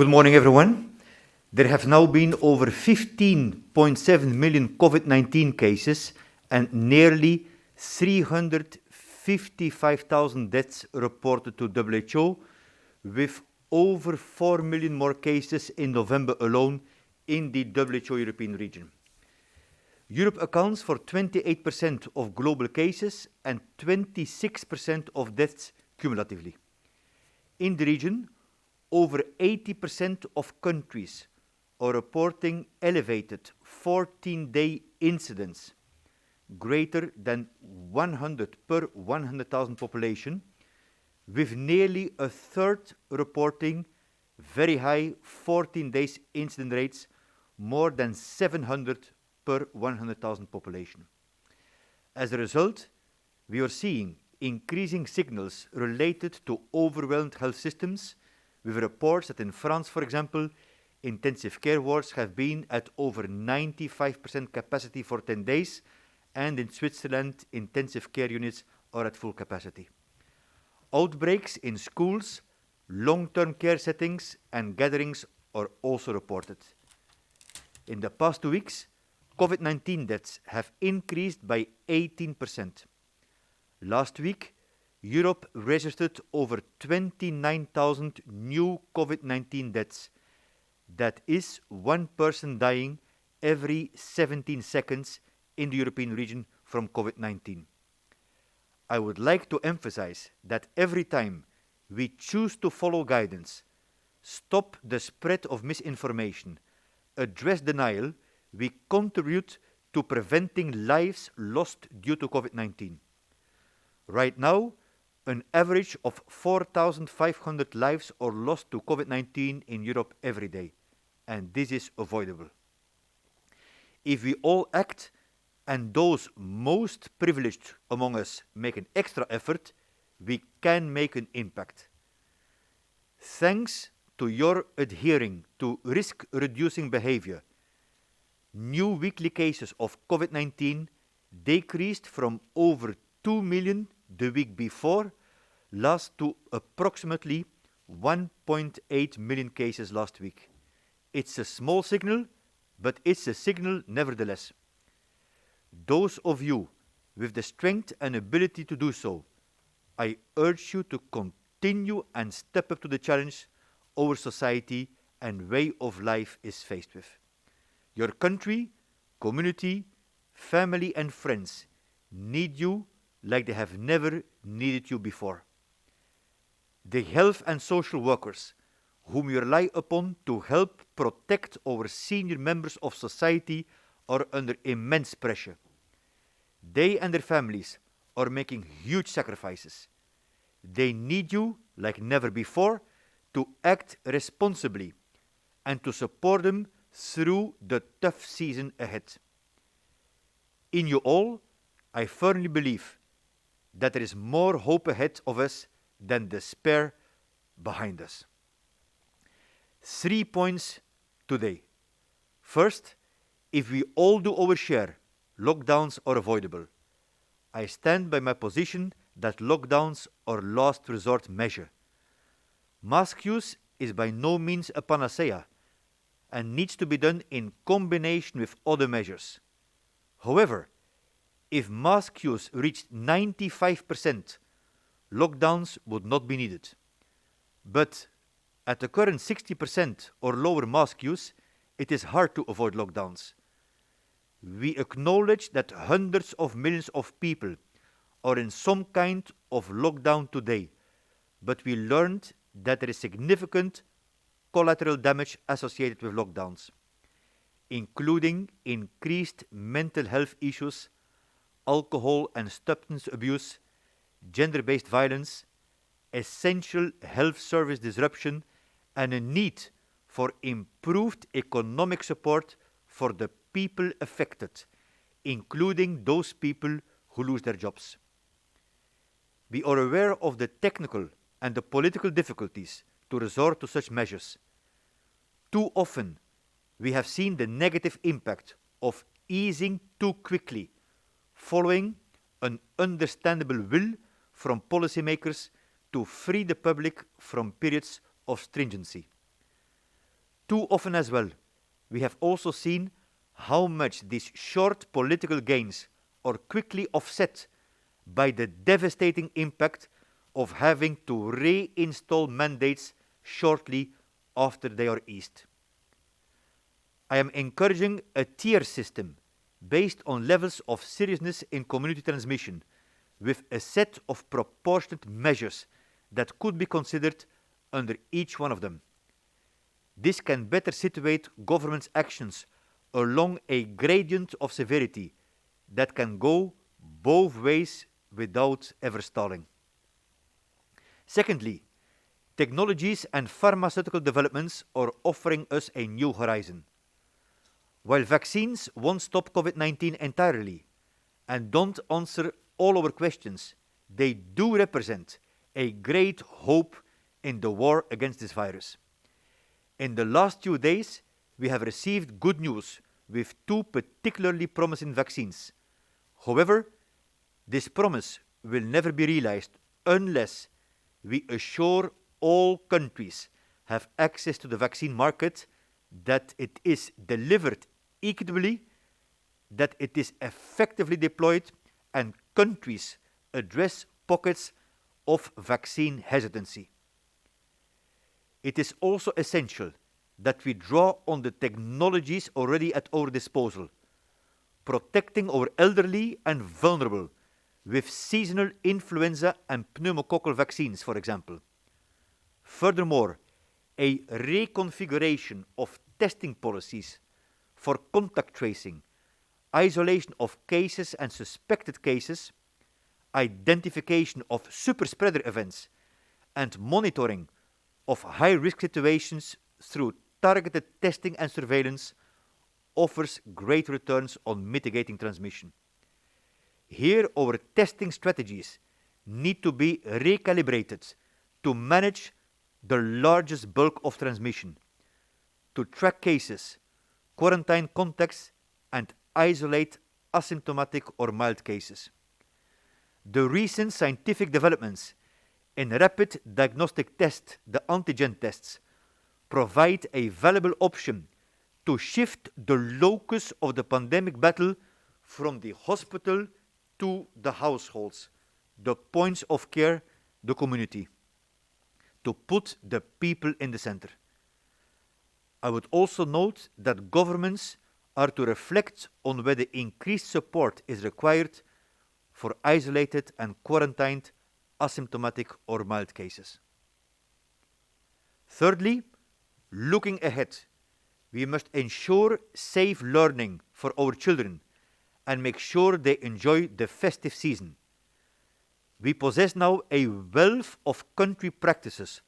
Good morning, everyone. There have now been over 15.7 million COVID-19 cases and nearly 355,000 deaths reported to WHO, with over 4 million more cases in November alone in the WHO European region. Europe accounts for 28% of global cases and 26% of deaths cumulatively. In the region, over 80% of countries are reporting elevated 14-day incidents, greater than 100 per 100,000 population, with nearly a third reporting very high 14 days incident rates, more than 700 per 100,000 population. As a result, we are seeing increasing signals related to overwhelmed health systems, with reports that in France, for example, intensive care wards have been at over 95% capacity for 10 days, and in Switzerland, intensive care units are at full capacity. Outbreaks in schools, long-term care settings, and gatherings are also reported. In the past 2 weeks, COVID-19 deaths have increased by 18%. Last week, Europe registered over 29,000 new COVID-19 deaths. That is one person dying every 17 seconds in the European region from COVID-19. I would like to emphasize that every time we choose to follow guidance, stop the spread of misinformation, address denial, we contribute to preventing lives lost due to COVID-19. Right now, an average of 4,500 lives are lost to COVID-19 in Europe every day, and this is avoidable. If we all act, and those most privileged among us make an extra effort, we can make an impact. Thanks to your adhering to risk-reducing behavior, new weekly cases of COVID-19 decreased from over 2 million the week before last to approximately 1.8 million cases last week. It's a small signal, but it's a signal nevertheless. Those of you with the strength and ability to do so, I urge you to continue and step up to the challenge our society and way of life is faced with. Your country, community, family and friends need you like they have never needed you before. The health and social workers, whom you rely upon to help protect our senior members of society, are under immense pressure. They and their families are making huge sacrifices. They need you like never before to act responsibly and to support them through the tough season ahead. In you all, I firmly believe that there is more hope ahead of us than despair behind us. 3 points today. First, if we all do our share, lockdowns are avoidable. I stand by my position that lockdowns are last resort measure. Mask use is by no means a panacea and needs to be done in combination with other measures. However, if mask use reached 95%, lockdowns would not be needed. But at the current 60% or lower mask use, it is hard to avoid lockdowns. We acknowledge that hundreds of millions of people are in some kind of lockdown today, but we learned that there is significant collateral damage associated with lockdowns, including increased mental health issues, alcohol and substance abuse, gender-based violence, essential health service disruption, and a need for improved economic support for the people affected, including those people who lose their jobs. We are aware of the technical and the political difficulties to resort to such measures. Too often, we have seen the negative impact of easing too quickly, following an understandable will from policymakers to free the public from periods of stringency. too often as well, we have also seen how much these short political gains are quickly offset by the devastating impact of having to reinstall mandates shortly after they are eased. I am encouraging a tier system based on levels of seriousness in community transmission, with a set of proportionate measures that could be considered under each one of them. This can better situate government's actions along a gradient of severity that can go both ways without ever stalling. Secondly, technologies and pharmaceutical developments are offering us a new horizon. While vaccines won't stop COVID-19 entirely and don't answer all our questions, they do represent a great hope in the war against this virus. In the last few days, we have received good news with two particularly promising vaccines. However, this promise will never be realized unless we assure all countries have access to the vaccine market, that it is delivered equitably, that it is effectively deployed, and countries address pockets of vaccine hesitancy. It is also essential that we draw on the technologies already at our disposal, protecting our elderly and vulnerable with seasonal influenza and pneumococcal vaccines, for example. Furthermore, a reconfiguration of testing policies for contact tracing, isolation of cases and suspected cases, identification of superspreader events, and monitoring of high-risk situations through targeted testing and surveillance offers great returns on mitigating transmission. Here, our testing strategies need to be recalibrated to manage the largest bulk of transmission, to track cases, quarantine contacts, and isolate asymptomatic or mild cases. The recent scientific developments in rapid diagnostic tests, the antigen tests, provide a valuable option to shift the locus of the pandemic battle from the hospital to the households, the points of care, the community, to put the people in the center. I would also note that governments are to reflect on whether increased support is required for isolated and quarantined asymptomatic or mild cases. Thirdly, looking ahead, we must ensure safe learning for our children and make sure they enjoy the festive season. We possess now a wealth of country practices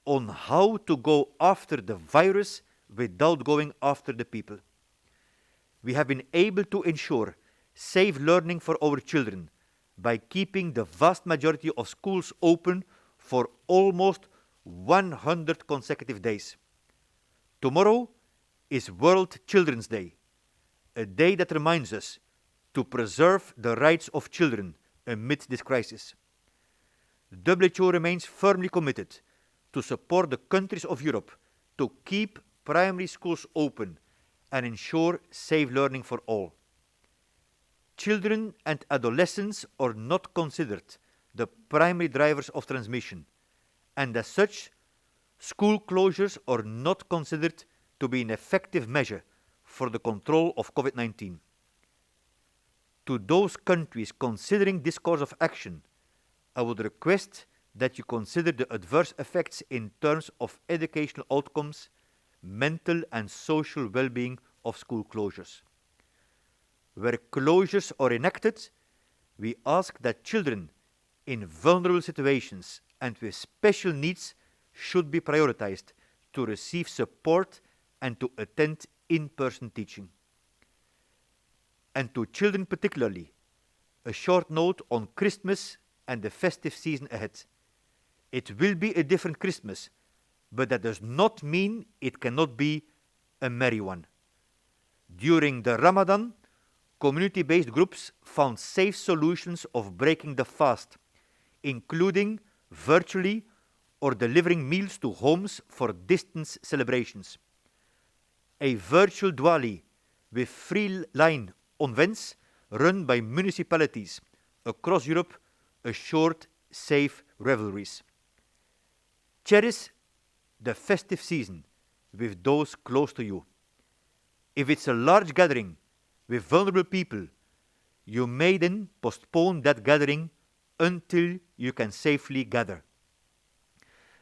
on how to go after the virus without going after the people. We have been able to ensure safe learning for our children by keeping the vast majority of schools open for almost 100 consecutive days. Tomorrow is World Children's Day, a day that reminds us to preserve the rights of children amid this crisis. The WHO remains firmly committed to support the countries of Europe to keep primary schools open and ensure safe learning for all. Children and adolescents are not considered the primary drivers of transmission, and as such, school closures are not considered to be an effective measure for the control of COVID-19. To those countries considering this course of action, I would request that you consider the adverse effects in terms of educational outcomes, mental and social well-being of school closures. Where closures are enacted, we ask that children in vulnerable situations and with special needs should be prioritized to receive support and to attend in-person teaching. And to children particularly, a short note on Christmas and the festive season ahead. It will be a different Christmas, but that does not mean it cannot be a merry one. During the Ramadan, community-based groups found safe solutions of breaking the fast, including virtually or delivering meals to homes for distance celebrations. a virtual Diwali with free line events run by municipalities across Europe assured safe revelries. Cherish the festive season with those close to you. If it's a large gathering with vulnerable people, you may then postpone that gathering until you can safely gather.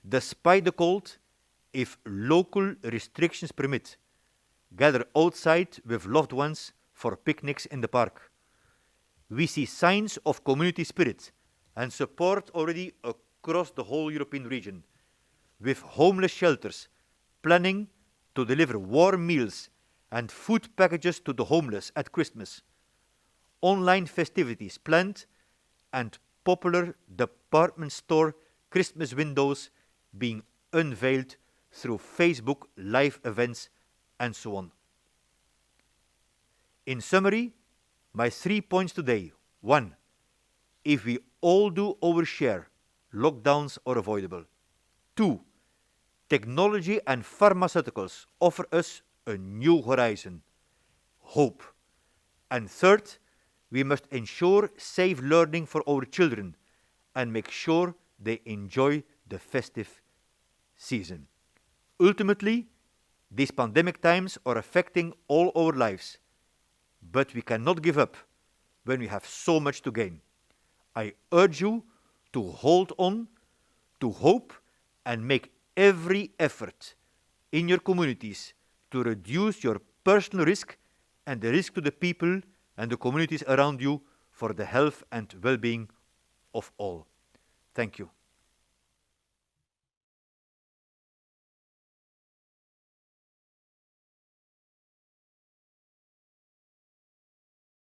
Despite the cold, if local restrictions permit, gather outside with loved ones for picnics in the park. We see signs of community spirit and support already across the whole European region, with homeless shelters planning to deliver warm meals and food packages to the homeless at Christmas, online festivities planned, and popular department store Christmas windows being unveiled through Facebook live events and so on. In summary, my 3 points today. 1. If we all do our share, lockdowns are avoidable. 2. Technology and pharmaceuticals offer us a new horizon, hope. And 3rd, we must ensure safe learning for our children and make sure they enjoy the festive season. Ultimately, these pandemic times are affecting all our lives, but we cannot give up when we have so much to gain. I urge you to hold on to hope and make every effort in your communities to reduce your personal risk and the risk to the people and the communities around you for the health and well-being of all. Thank you.